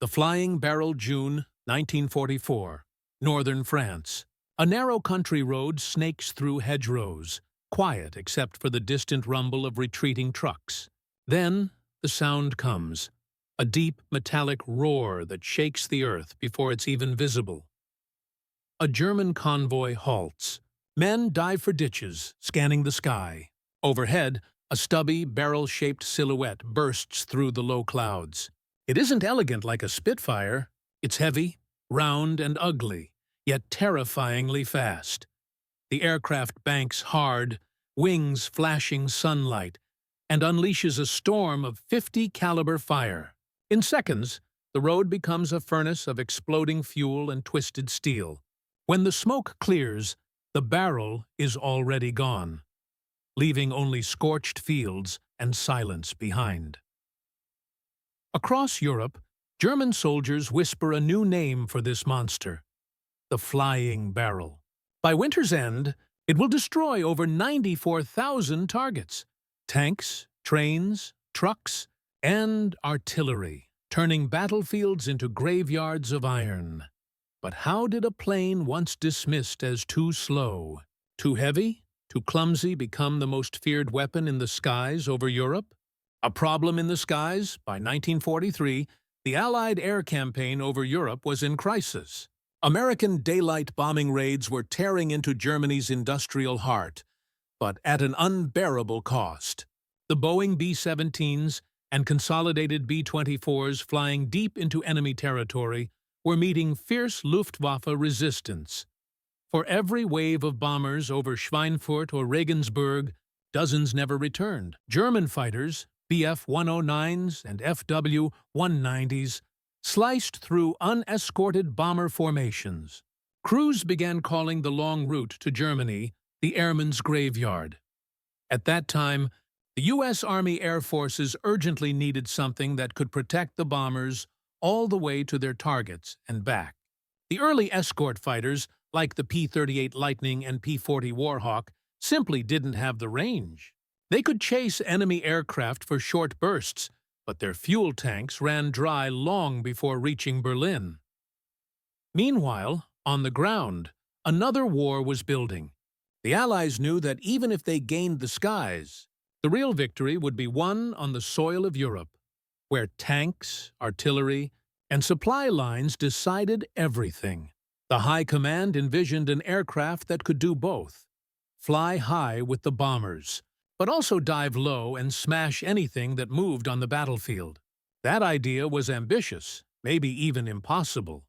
The Flying Barrel, June 1944, northern France. A narrow country road snakes through hedgerows, quiet except for the distant rumble of retreating trucks. Then the sound comes, a deep metallic roar that shakes the earth before it's even visible. A German convoy halts. Men dive for ditches, scanning the sky. Overhead, a stubby, barrel-shaped silhouette bursts through the low clouds. It isn't elegant like a Spitfire. It's heavy, round, and ugly, yet terrifyingly fast. The aircraft banks hard, wings flashing sunlight, and unleashes a storm of .50 caliber fire. In seconds, the road becomes a furnace of exploding fuel and twisted steel. When the smoke clears, the barrel is already gone, leaving only scorched fields and silence behind. Across Europe, German soldiers whisper a new name for this monster: the Flying Barrel. By winter's end, it will destroy over 94,000 targets: tanks, trains, trucks, and artillery, turning battlefields into graveyards of iron. But how did a plane once dismissed as too slow, too heavy, too clumsy become the most feared weapon in the skies over Europe? A problem in the skies, by 1943, the Allied air campaign over Europe was in crisis. American daylight bombing raids were tearing into Germany's industrial heart, but at an unbearable cost. The Boeing B-17s and consolidated B-24s flying deep into enemy territory were meeting fierce Luftwaffe resistance. For every wave of bombers over Schweinfurt or Regensburg, dozens never returned. German fighters, Bf-109s and Fw-190s, sliced through unescorted bomber formations. Crews began calling the long route to Germany the Airman's Graveyard. At that time, the U.S. Army Air Forces urgently needed something that could protect the bombers all the way to their targets and back. The early escort fighters, like the P-38 Lightning and P-40 Warhawk, simply didn't have the range. They could chase enemy aircraft for short bursts, but their fuel tanks ran dry long before reaching Berlin. Meanwhile, on the ground, another war was building. The Allies knew that even if they gained the skies, the real victory would be won on the soil of Europe, where tanks, artillery, and supply lines decided everything. The High Command envisioned an aircraft that could do both: fly high with the bombers, but also dive low and smash anything that moved on the battlefield. That idea was ambitious, maybe even impossible.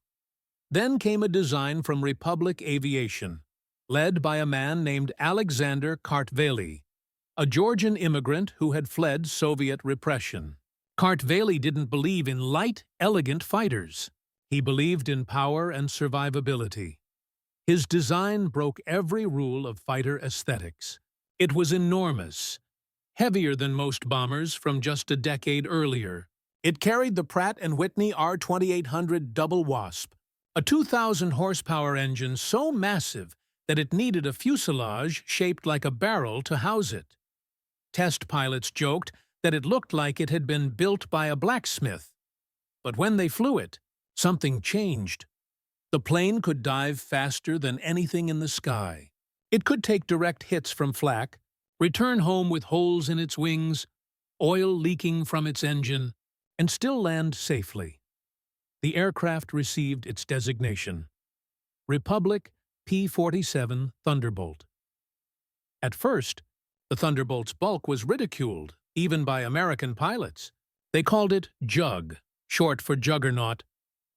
Then came a design from Republic Aviation, led by a man named Alexander Kartveli, a Georgian immigrant who had fled Soviet repression. Kartveli didn't believe in light, elegant fighters. He believed in power and survivability. His design broke every rule of fighter aesthetics. It was enormous, heavier than most bombers from just a decade earlier. It carried the Pratt & Whitney R-2800 Double Wasp, a 2,000-horsepower engine so massive that it needed a fuselage shaped like a barrel to house it. Test pilots joked that it looked like it had been built by a blacksmith. But when they flew it, something changed. The plane could dive faster than anything in the sky. It could take direct hits from flak, return home with holes in its wings, oil leaking from its engine, and still land safely. The aircraft received its designation: Republic P-47 Thunderbolt. At first, the Thunderbolt's bulk was ridiculed, even by American pilots. They called it Jug, short for Juggernaut,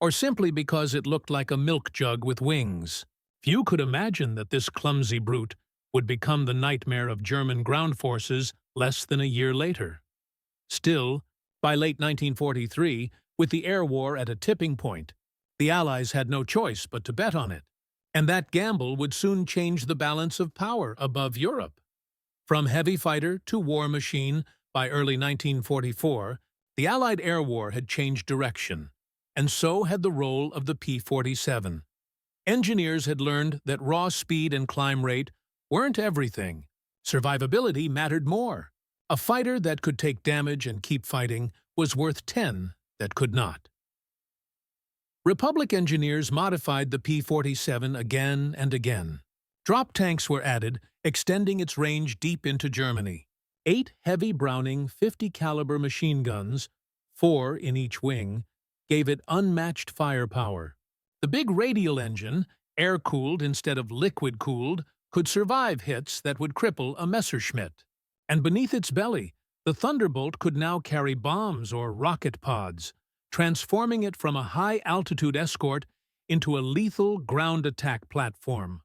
or simply because it looked like a milk jug with wings. Few could imagine that this clumsy brute would become the nightmare of German ground forces less than a year later. Still, by late 1943, with the air war at a tipping point, the Allies had no choice but to bet on it. And that gamble would soon change the balance of power above Europe. From heavy fighter to war machine, by early 1944, the Allied air war had changed direction, and so had the role of the P-47. Engineers had learned that raw speed and climb rate weren't everything. Survivability mattered more. A fighter that could take damage and keep fighting was worth 10 that could not. Republic engineers modified the P-47 again and again. Drop tanks were added, extending its range deep into Germany. 8 heavy Browning 50 caliber machine guns, 4 in each wing, gave it unmatched firepower. The big radial engine, air-cooled instead of liquid-cooled, could survive hits that would cripple a Messerschmitt. And beneath its belly, the Thunderbolt could now carry bombs or rocket pods, transforming it from a high-altitude escort into a lethal ground attack platform.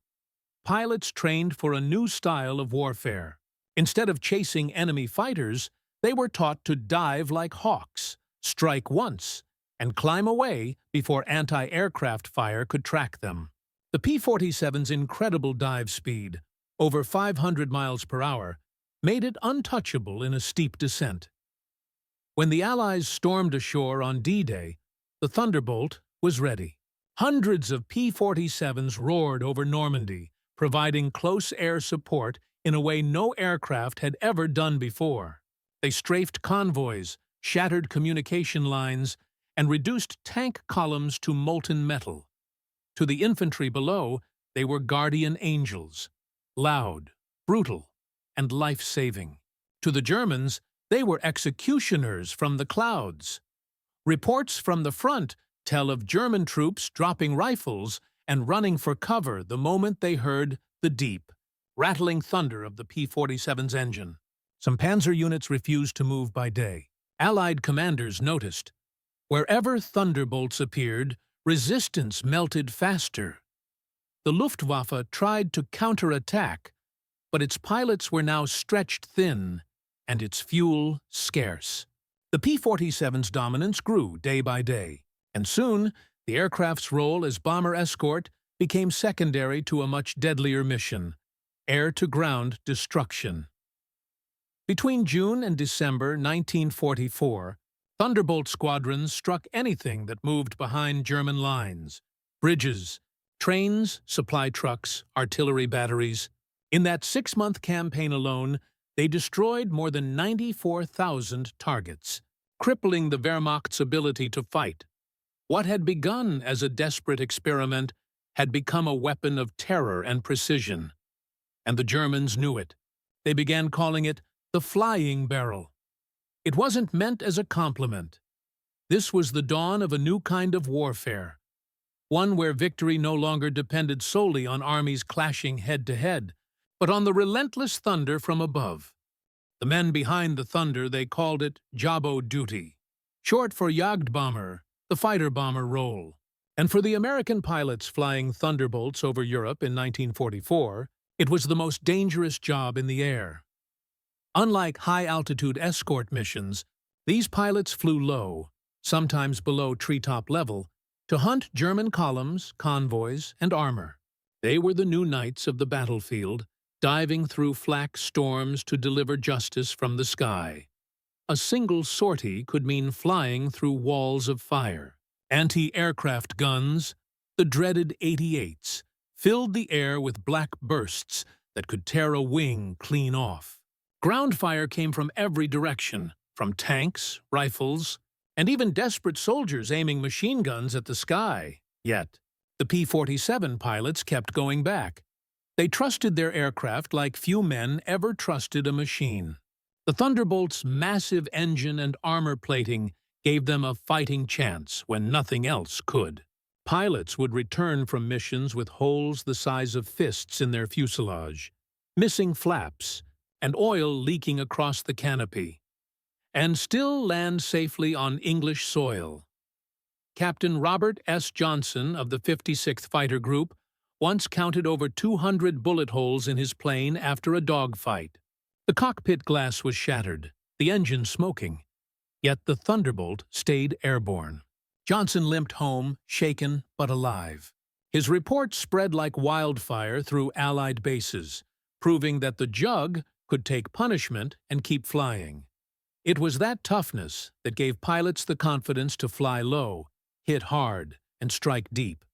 Pilots trained for a new style of warfare. Instead of chasing enemy fighters, they were taught to dive like hawks, strike once, and climb away before anti-aircraft fire could track them. The P-47's incredible dive speed, over 500 miles per hour, made it untouchable in a steep descent. When the Allies stormed ashore on D-Day, the Thunderbolt was ready. Hundreds of P-47s roared over Normandy, providing close air support in a way no aircraft had ever done before. They strafed convoys, shattered communication lines, and reduced tank columns to molten metal. To the infantry below, they were guardian angels, loud, brutal, and life-saving. To the Germans, they were executioners from the clouds. Reports from the front tell of German troops dropping rifles and running for cover the moment they heard the deep, rattling thunder of the P-47's engine. Some panzer units refused to move by day. Allied commanders noticed. Wherever thunderbolts appeared, resistance melted faster. The Luftwaffe tried to counterattack, but its pilots were now stretched thin and its fuel scarce. The P-47's dominance grew day by day, and soon the aircraft's role as bomber escort became secondary to a much deadlier mission: air-to-ground destruction. Between June and December 1944, Thunderbolt squadrons struck anything that moved behind German lines: bridges, trains, supply trucks, artillery batteries. In that 6-month campaign alone, they destroyed more than 94,000 targets, crippling the Wehrmacht's ability to fight. What had begun as a desperate experiment had become a weapon of terror and precision. And the Germans knew it. They began calling it the flying barrel. It wasn't meant as a compliment. This was the dawn of a new kind of warfare, one where victory no longer depended solely on armies clashing head-to-head, but on the relentless thunder from above. The men behind the thunder, they called it Jabo duty, short for Jagdbomber, the fighter-bomber role. And for the American pilots flying Thunderbolts over Europe in 1944, it was the most dangerous job in the air. Unlike high-altitude escort missions, these pilots flew low, sometimes below treetop level, to hunt German columns, convoys, and armor. They were the new knights of the battlefield, diving through flak storms to deliver justice from the sky. A single sortie could mean flying through walls of fire. Anti-aircraft guns, the dreaded 88s, filled the air with black bursts that could tear a wing clean off. Ground fire came from every direction, from tanks, rifles, and even desperate soldiers aiming machine guns at the sky. Yet, the P-47 pilots kept going back. They trusted their aircraft like few men ever trusted a machine. The Thunderbolt's massive engine and armor plating gave them a fighting chance when nothing else could. Pilots would return from missions with holes the size of fists in their fuselage, missing flaps, and oil leaking across the canopy, and still land safely on English soil. Captain Robert S. Johnson of the 56th Fighter Group once counted over 200 bullet holes in his plane after a dogfight. The cockpit glass was shattered, the engine smoking, yet the Thunderbolt stayed airborne. Johnson limped home, shaken but alive. His report spread like wildfire through Allied bases, proving that the Jug could take punishment and keep flying. It was that toughness that gave pilots the confidence to fly low, hit hard, and strike deep.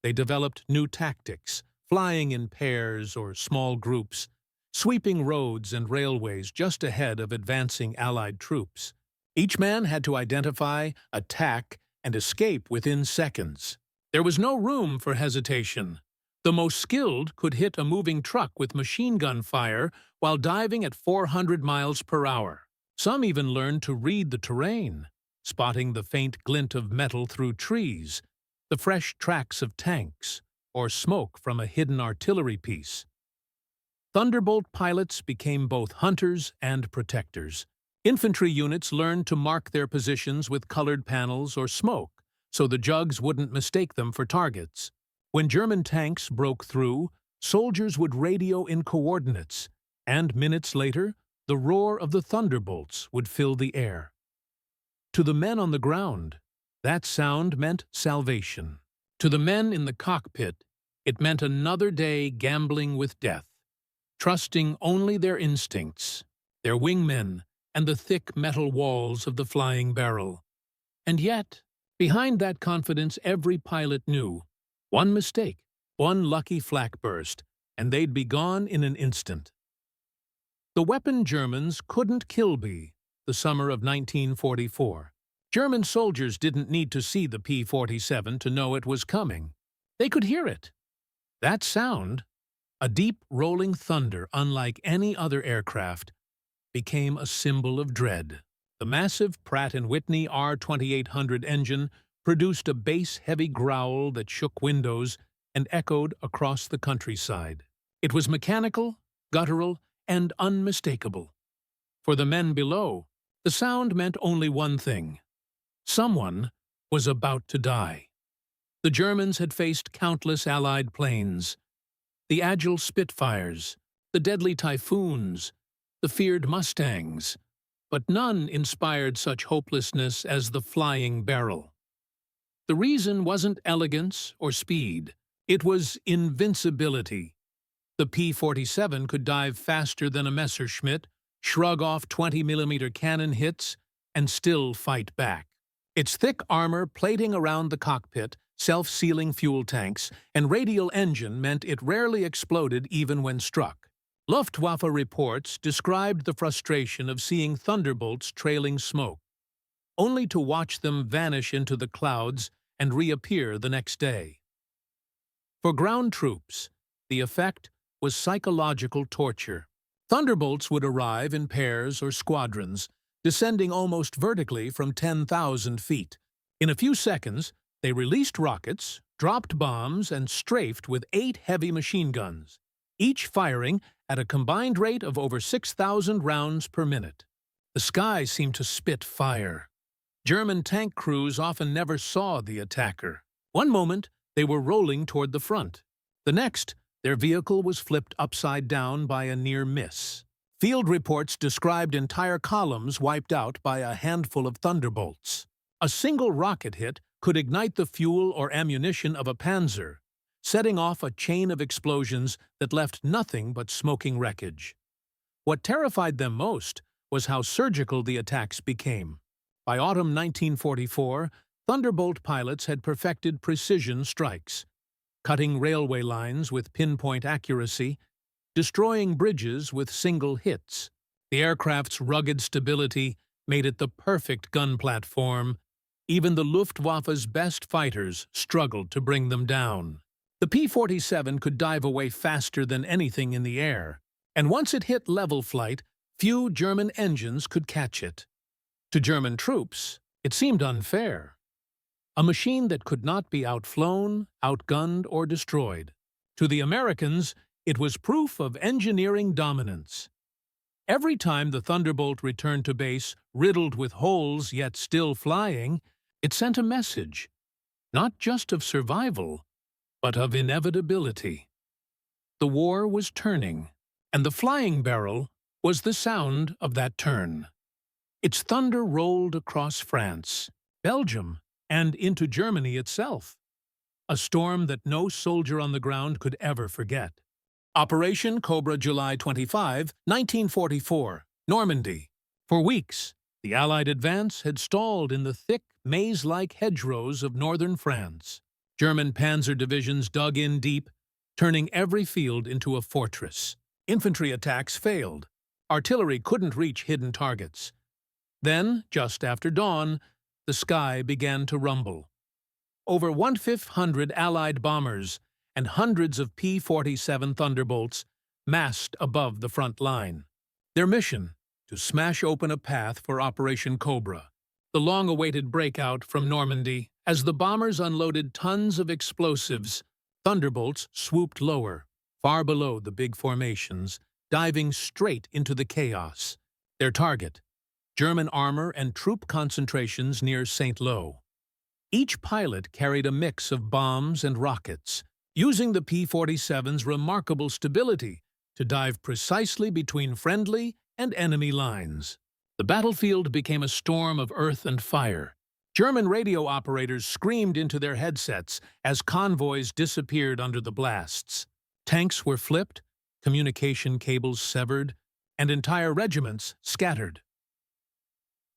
They developed new tactics, flying in pairs or small groups, sweeping roads and railways just ahead of advancing Allied troops. Each man had to identify, attack, and escape within seconds. There was no room for hesitation. The most skilled could hit a moving truck with machine gun fire while diving at 400 miles per hour. Some even learned to read the terrain, spotting the faint glint of metal through trees, the fresh tracks of tanks, or smoke from a hidden artillery piece. Thunderbolt pilots became both hunters and protectors. Infantry units learned to mark their positions with colored panels or smoke, so the jugs wouldn't mistake them for targets. When German tanks broke through, soldiers would radio in coordinates, and minutes later, the roar of the thunderbolts would fill the air. To the men on the ground, that sound meant salvation. To the men in the cockpit, it meant another day gambling with death, trusting only their instincts, their wingmen, and the thick metal walls of the flying barrel. And yet, behind that confidence, every pilot knew one mistake, one lucky flak burst, and they'd be gone in an instant. The weapon Germans couldn't kill Kilby the summer of 1944. German soldiers didn't need to see the P-47 to know it was coming. They could hear it. That sound, a deep rolling thunder unlike any other aircraft, became a symbol of dread. The massive Pratt & Whitney R2800 engine produced a bass-heavy growl that shook windows and echoed across the countryside. It was mechanical, guttural, and unmistakable. For the men below, the sound meant only one thing. Someone was about to die. The Germans had faced countless Allied planes, the agile Spitfires, the deadly Typhoons, the feared Mustangs, but none inspired such hopelessness as the flying barrel. The reason wasn't elegance or speed, it was invincibility. The P-47 could dive faster than a Messerschmitt, shrug off 20mm cannon hits, and still fight back. Its thick armor plating around the cockpit, self-sealing fuel tanks, and radial engine meant it rarely exploded even when struck. Luftwaffe reports described the frustration of seeing thunderbolts trailing smoke, only to watch them vanish into the clouds and reappear the next day. For ground troops, the effect was psychological torture. Thunderbolts would arrive in pairs or squadrons, descending almost vertically from 10,000 feet. In a few seconds, they released rockets, dropped bombs, and strafed with 8 heavy machine guns, each firing at a combined rate of over 6,000 rounds per minute. The sky seemed to spit fire. German tank crews often never saw the attacker. One moment, they were rolling toward the front. The next, their vehicle was flipped upside down by a near miss. Field reports described entire columns wiped out by a handful of thunderbolts. A single rocket hit could ignite the fuel or ammunition of a panzer, setting off a chain of explosions that left nothing but smoking wreckage. What terrified them most was how surgical the attacks became. By autumn 1944, Thunderbolt pilots had perfected precision strikes, cutting railway lines with pinpoint accuracy, destroying bridges with single hits. The aircraft's rugged stability made it the perfect gun platform. Even the Luftwaffe's best fighters struggled to bring them down. The P-47 could dive away faster than anything in the air, and once it hit level flight, few German engines could catch it. To German troops, it seemed unfair. A machine that could not be outflown, outgunned, or destroyed. To the Americans, it was proof of engineering dominance. Every time the Thunderbolt returned to base, riddled with holes yet still flying, it sent a message, not just of survival, but of inevitability. The war was turning, and the flying barrel was the sound of that turn. Its thunder rolled across France, Belgium, and into Germany itself, a storm that no soldier on the ground could ever forget. Operation Cobra, July 25, 1944, Normandy. For weeks, the Allied advance had stalled in the thick, maze-like hedgerows of northern France. German panzer divisions dug in deep, turning every field into a fortress. Infantry attacks failed. Artillery couldn't reach hidden targets. Then, just after dawn, the sky began to rumble. over 1,500 Allied bombers and hundreds of P-47 Thunderbolts massed above the front line. Their mission: to smash open a path for Operation Cobra, the long-awaited breakout from Normandy. As the bombers unloaded tons of explosives, Thunderbolts swooped lower, far below the big formations, diving straight into the chaos. Their target: German armor and troop concentrations near Saint-Lô. Each pilot carried a mix of bombs and rockets, using the P-47's remarkable stability to dive precisely between friendly and enemy lines. The battlefield became a storm of earth and fire. German radio operators screamed into their headsets as convoys disappeared under the blasts. Tanks were flipped, communication cables severed, and entire regiments scattered.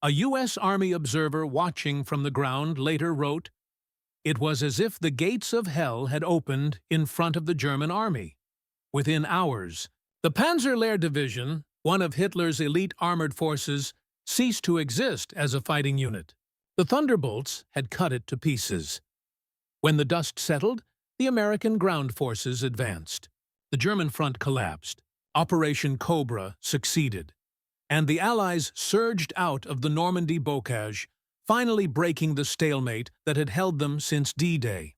A U.S. Army observer watching from the ground later wrote, "It was as if the gates of hell had opened in front of the German army." Within hours, the Panzerlehr Division, one of Hitler's elite armored forces, ceased to exist as a fighting unit. The Thunderbolts had cut it to pieces. When the dust settled, the American ground forces advanced. The German front collapsed. Operation Cobra succeeded, and the Allies surged out of the Normandy bocage, finally breaking the stalemate that had held them since D-Day.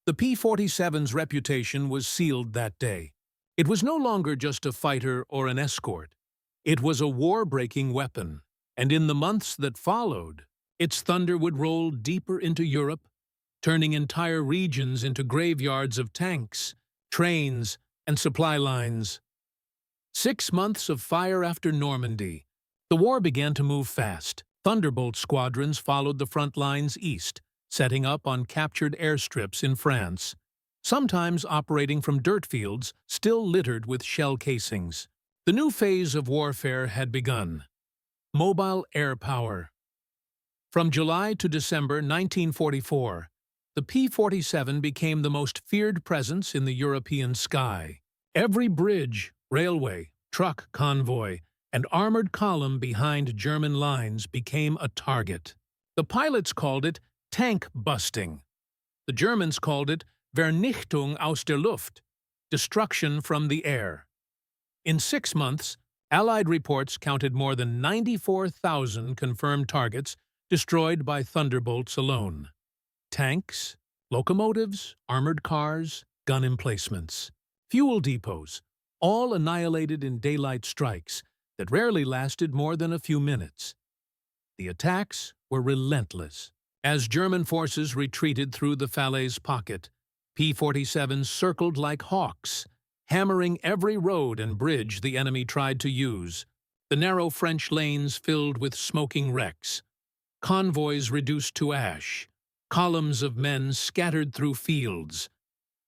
The P-47's reputation was sealed that day. It was no longer just a fighter or an escort. It was a war-breaking weapon, and in the months that followed, its thunder would roll deeper into Europe, turning entire regions into graveyards of tanks, trains, and supply lines. 6 months of fire after Normandy, the war began to move fast. Thunderbolt squadrons followed the front lines east, setting up on captured airstrips in France, sometimes operating from dirt fields still littered with shell casings. The new phase of warfare had begun: mobile air power. From July to December 1944, the P-47 became the most feared presence in the European sky. Every bridge, railway, truck convoy, and armored column behind German lines became a target. The pilots called it tank busting. The Germans called it Vernichtung aus der Luft, destruction from the air. In 6 months, Allied reports counted more than 94,000 confirmed targets destroyed by Thunderbolts alone. Tanks, locomotives, armored cars, gun emplacements, fuel depots, all annihilated in daylight strikes that rarely lasted more than a few minutes. The attacks were relentless. As German forces retreated through the Falaise pocket, P-47s circled like hawks, hammering every road and bridge the enemy tried to use. The narrow French lanes filled with smoking wrecks, convoys reduced to ash, columns of men scattered through fields.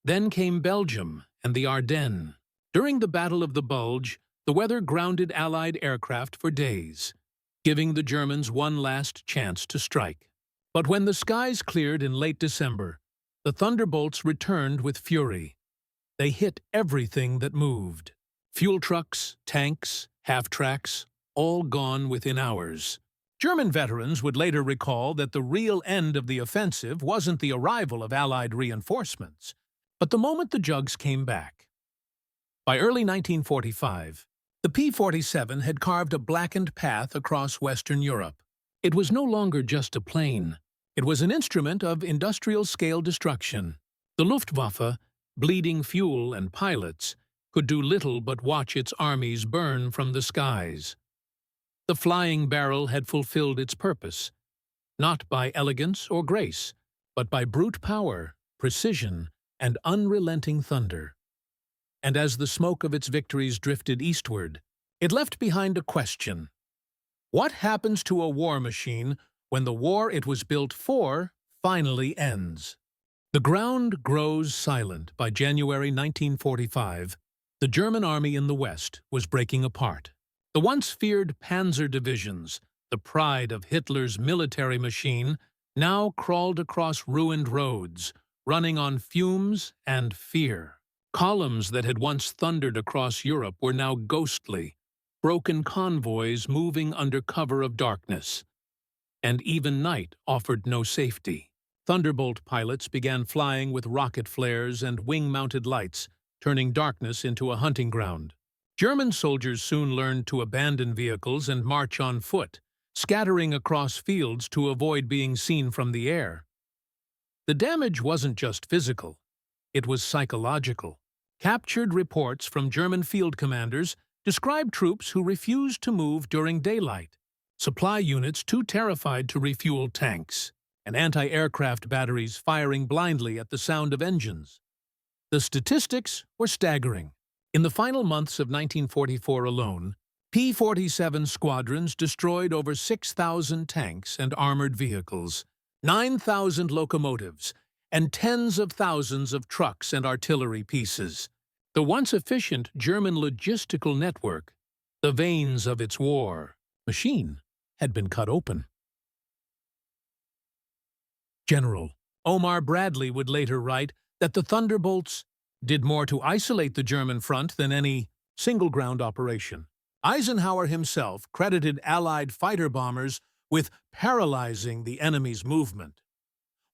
Then came Belgium and the Ardennes. During the Battle of the Bulge, the weather grounded Allied aircraft for days, giving the Germans one last chance to strike. But when the skies cleared in late December, the Thunderbolts returned with fury. They hit everything that moved. Fuel trucks, tanks, half-tracks, all gone within hours. German veterans would later recall that the real end of the offensive wasn't the arrival of Allied reinforcements, but the moment the jugs came back. By early 1945, the P-47 had carved a blackened path across Western Europe. It was no longer just a plane. It was an instrument of industrial-scale destruction. The Luftwaffe, bleeding fuel and pilots, could do little but watch its armies burn from the skies. The flying barrel had fulfilled its purpose, not by elegance or grace, but by brute power, precision, and unrelenting thunder. And as the smoke of its victories drifted eastward, it left behind a question. What happens to a war machine when the war it was built for finally ends? The ground grows silent. By January 1945, the German army in the West was breaking apart. The once feared panzer divisions, the pride of Hitler's military machine, now crawled across ruined roads, running on fumes and fear. Columns that had once thundered across Europe were now ghostly, broken convoys moving under cover of darkness. And even night offered no safety. Thunderbolt pilots began flying with rocket flares and wing-mounted lights, turning darkness into a hunting ground. German soldiers soon learned to abandon vehicles and march on foot, scattering across fields to avoid being seen from the air. The damage wasn't just physical, it was psychological. Captured reports from German field commanders described troops who refused to move during daylight, supply units too terrified to refuel tanks, and anti-aircraft batteries firing blindly at the sound of engines. The statistics were staggering. In the final months of 1944 alone, P-47 squadrons destroyed over 6,000 tanks and armored vehicles, 9,000 locomotives, and tens of thousands of trucks and artillery pieces. The once efficient German logistical network, the veins of its war machine, had been cut open. General Omar Bradley would later write that the Thunderbolts did more to isolate the German front than any single ground operation. Eisenhower himself credited Allied fighter bombers with paralyzing the enemy's movement.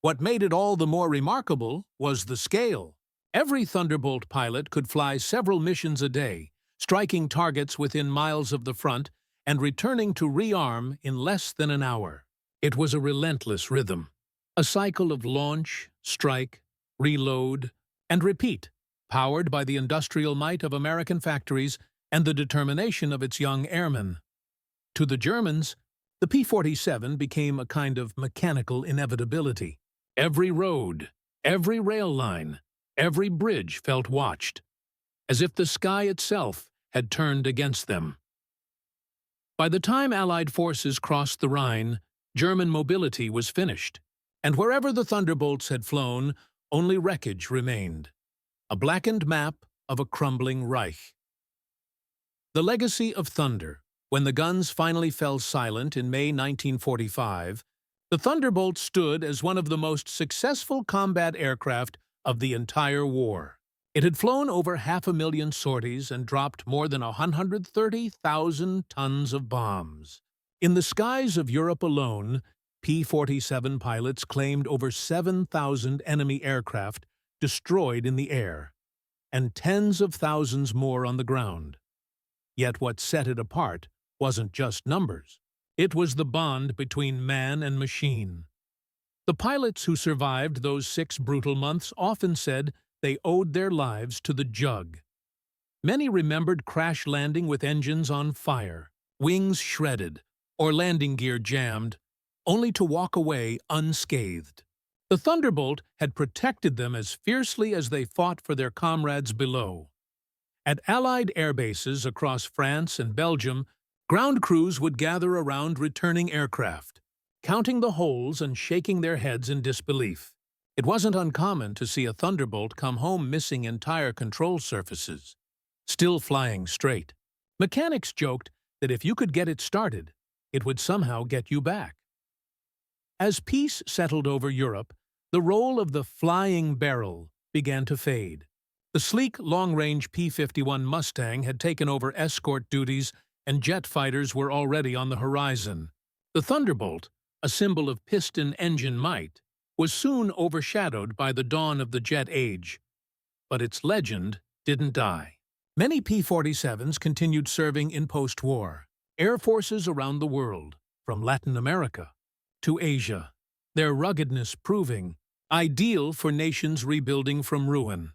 What made it all the more remarkable was the scale. Every Thunderbolt pilot could fly several missions a day, striking targets within miles of the front and returning to rearm in less than an hour. It was a relentless rhythm, a cycle of launch, strike, reload, and repeat, powered by the industrial might of American factories and the determination of its young airmen. To the Germans, the P-47 became a kind of mechanical inevitability. Every road, every rail line, every bridge felt watched, as if the sky itself had turned against them. By the time Allied forces crossed the Rhine, German mobility was finished, and wherever the Thunderbolts had flown, only wreckage remained, a blackened map of a crumbling Reich. The legacy of Thunder. When the guns finally fell silent in May 1945, the Thunderbolt stood as one of the most successful combat aircraft of the entire war. It had flown over 500,000 sorties and dropped more than 130,000 tons of bombs. In the skies of Europe alone, P-47 pilots claimed over 7,000 enemy aircraft destroyed in the air, and tens of thousands more on the ground. Yet what set it apart wasn't just numbers. It was the bond between man and machine. The pilots who survived those 6 brutal months often said they owed their lives to the Jug. Many remembered crash landing with engines on fire, wings shredded, or landing gear jammed, only to walk away unscathed. The Thunderbolt had protected them as fiercely as they fought for their comrades below. At Allied air bases across France and Belgium, ground crews would gather around returning aircraft, counting the holes and shaking their heads in disbelief. It wasn't uncommon to see a Thunderbolt come home missing entire control surfaces, still flying straight. Mechanics joked that if you could get it started, it would somehow get you back. As peace settled over Europe, the role of the flying barrel began to fade. The sleek, long-range P-51 Mustang had taken over escort duties, and jet fighters were already on the horizon. The Thunderbolt, a symbol of piston engine might, was soon overshadowed by the dawn of the jet age. But its legend didn't die. Many P-47s continued serving in post-war. Air forces around the world, from Latin America to Asia, their ruggedness proving ideal for nations rebuilding from ruin.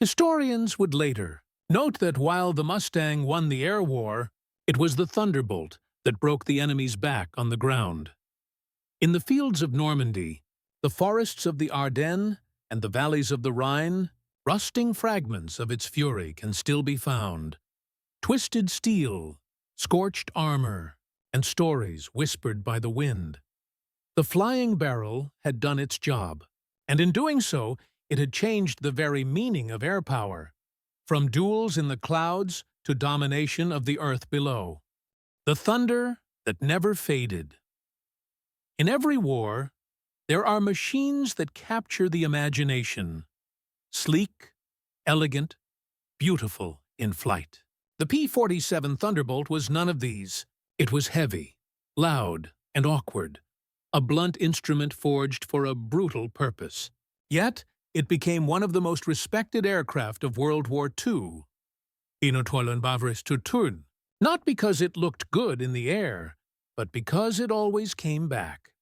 Historians would later note that while the Mustang won the air war, it was the Thunderbolt that broke the enemy's back on the ground. In the fields of Normandy, the forests of the Ardennes, and the valleys of the Rhine, rusting fragments of its fury can still be found. Twisted steel, scorched armor, and stories whispered by the wind. The flying barrel had done its job, and in doing so, it had changed the very meaning of air power, from duels in the clouds to domination of the earth below. The thunder that never faded. In every war, there are machines that capture the imagination, sleek, elegant, beautiful in flight. The P-47 Thunderbolt was none of these. It was heavy, loud, and awkward, a blunt instrument forged for a brutal purpose. Yet, it became one of the most respected aircraft of World War II, Inotollen Bavris Tutun, not because it looked good in the air, but because it always came back.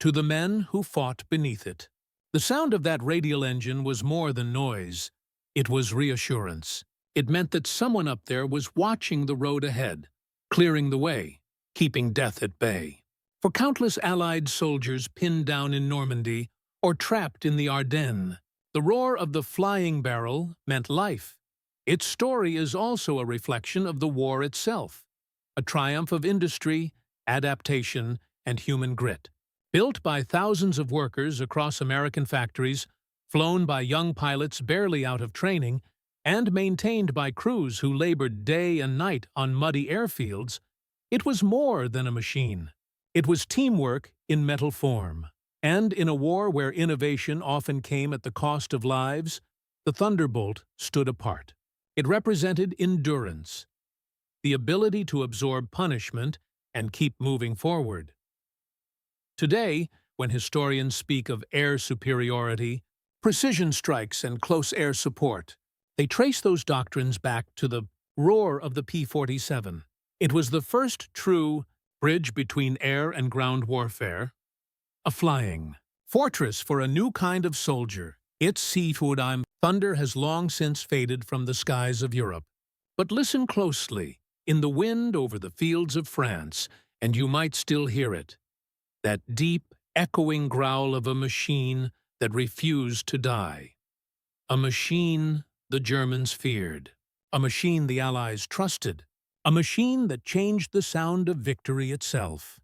To the men who fought beneath it. The sound of that radial engine was more than noise. It was reassurance. It meant that someone up there was watching the road ahead, clearing the way, keeping death at bay. For countless Allied soldiers pinned down in Normandy or trapped in the Ardennes, the roar of the flying barrel meant life. Its story is also a reflection of the war itself, a triumph of industry, adaptation, and human grit. Built by thousands of workers across American factories, flown by young pilots barely out of training, and maintained by crews who labored day and night on muddy airfields, it was more than a machine. It was teamwork in metal form. And in a war where innovation often came at the cost of lives, the Thunderbolt stood apart. It represented endurance, the ability to absorb punishment and keep moving forward. Today, when historians speak of air superiority, precision strikes, and close air support, they trace those doctrines back to the roar of the P-47. It was the first true bridge between air and ground warfare, a flying fortress for a new kind of soldier. Its Seafood thunder has long since faded from the skies of Europe. But listen closely, in the wind over the fields of France, and you might still hear it. That deep, echoing growl of a machine that refused to die. A machine the Germans feared. A machine the Allies trusted. A machine that changed the sound of victory itself.